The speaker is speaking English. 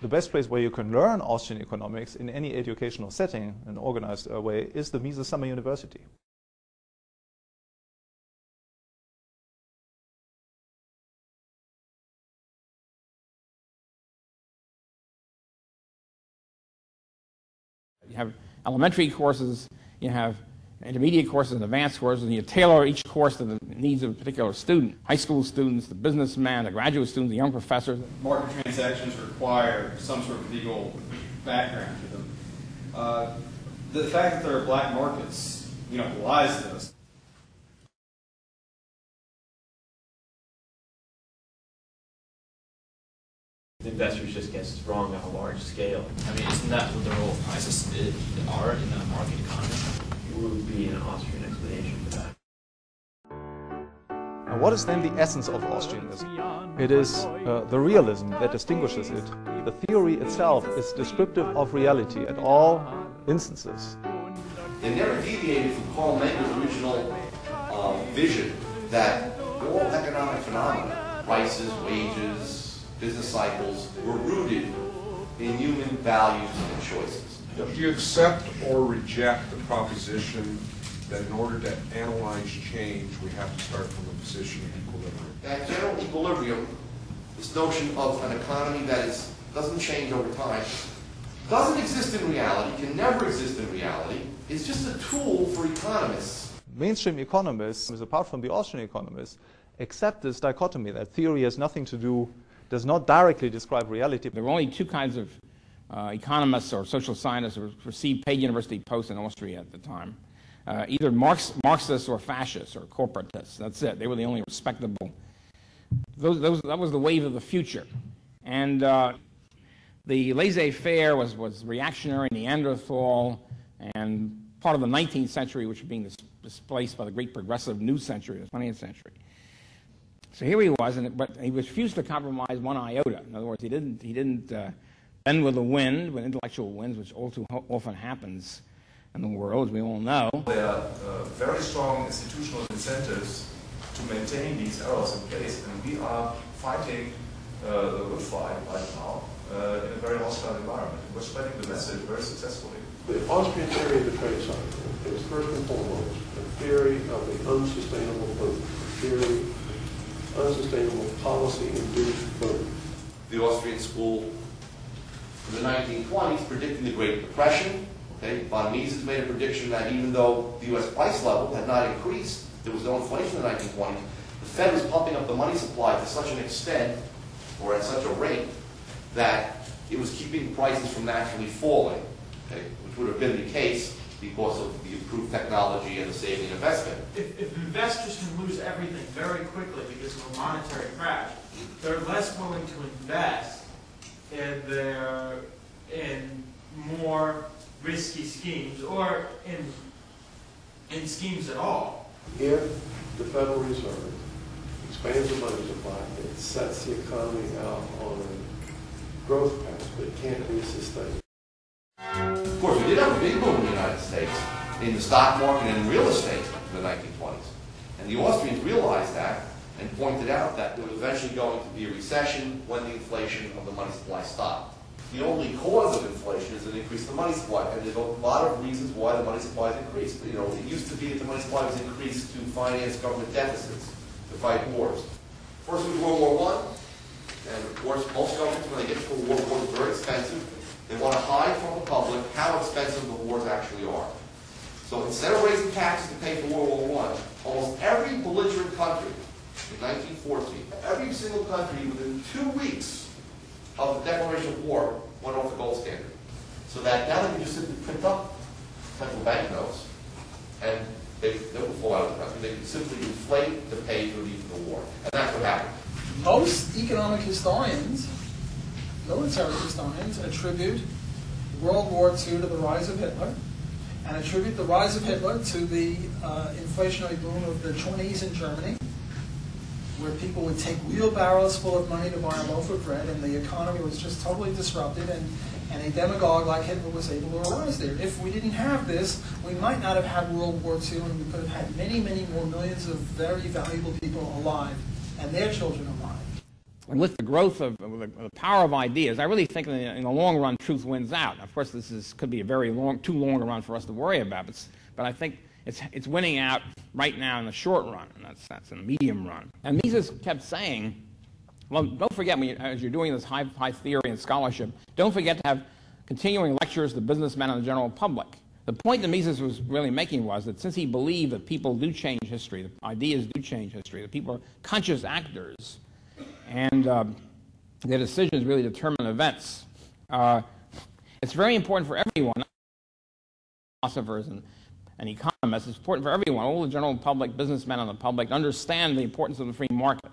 The best place where you can learn Austrian economics in any educational setting, an organized way, is the Mises Summer University. You have elementary courses, you have intermediate courses and advanced courses, and you tailor each course to the needs of a particular student. High school students, the businessman, the graduate students, the young professors. Market transactions require some sort of legal background to them. The fact that there are black markets, belies this. The investors just guess it's wrong on a large scale. I mean, isn't that what the role of prices are in a market economy? It would be an Austrian explanation for that. And what is then the essence of Austrianism? It is the realism that distinguishes it. The theory itself is descriptive of reality at all instances. They never deviated from Karl Menger original vision that all economic phenomena, prices, wages, business cycles, were rooted in human values and choices. Do you accept or reject the proposition that in order to analyze change, we have to start from a position of equilibrium? That general equilibrium, this notion of an economy that doesn't change over time, doesn't exist in reality, can never exist in reality, is just a tool for economists. Mainstream economists, apart from the Austrian economists, accept this dichotomy that theory has nothing to do, does not directly describe reality. There were only two kinds of economists or social scientists who received paid university posts in Austria at the time. Either Marxists or fascists or corporatists. That's it. They were the only respectable. That was the wave of the future. And the laissez-faire was reactionary, Neanderthal, and part of the 19th century, which was being displaced by the great progressive new century, the 20th century. So here he was, but he refused to compromise one iota. In other words, he didn't bend with the wind, with intellectual winds, which all too often happens in the world, as we all know. There are very strong institutional incentives to maintain these errors in place, and we are fighting the good fight right now in a very hostile environment. We're spreading the message very successfully. The Austrian theory of the trade cycle is first and foremost a theory of the unsustainable boom, a theory of unsustainable policy-induced boom. The Austrian school in the 1920s predicting the Great Depression. Okay, von Mises made a prediction that even though the U.S. price level had not increased, there was no inflation in the 1920s, the Fed was pumping up the money supply to such an extent, or at such a rate, that it was keeping prices from naturally falling, okay, which would have been the case because of the improved technology and the saving investment. If investors can lose everything very quickly because of a monetary crash, they're less willing to invest in more risky schemes or in schemes at all. If the Federal Reserve expands the money supply, it sets the economy out on a growth path, but it can't be sustained. Of course, we did have a big boom in the United States in the stock market and in real estate in the 1920s. And the Austrians realized that and pointed out that there was eventually going to be a recession when the inflation of the money supply stopped. The only cause of inflation is an increase in the money supply, and there's a lot of reasons why the money supply has increased. You know, it used to be that the money supply was increased to finance government deficits, to fight wars. First was World War I, and of course most governments, when they get to a war, wars are very expensive. They want to hide from the public how expensive the wars actually are. So instead of raising taxes to pay for World War I, almost every belligerent country in 1914, every single country within 2 weeks of the declaration of war went off the gold standard. So that now they can just simply print up central bank notes and they will fall out of the country. They can simply inflate to pay for the war. And that's what happened. Most economic historians, military historians, attribute World War II to the rise of Hitler and attribute the rise of Hitler to the inflationary boom of the 20s in Germany, where people would take wheelbarrows full of money to buy a loaf of bread, and the economy was just totally disrupted, and a demagogue like Hitler was able to arise there. If we didn't have this, we might not have had World War II, and we could have had many, many more millions of very valuable people alive, and their children alive. and with the growth of the power of ideas, I really think in the long run, truth wins out. Of course, could be a too long a run for us to worry about, but I think it's winning out right now in the short run, in that sense, in the medium run. And Mises kept saying, well, don't forget, as you're doing this high theory and scholarship, don't forget to have continuing lectures to businessmen and the general public. The point that Mises was really making was that since he believed that people do change history, that ideas do change history, that people are conscious actors, and their decisions really determine events, it's very important for everyone, philosophers and economists, it's important for everyone, all the general public, businessmen and the public, to understand the importance of the free market.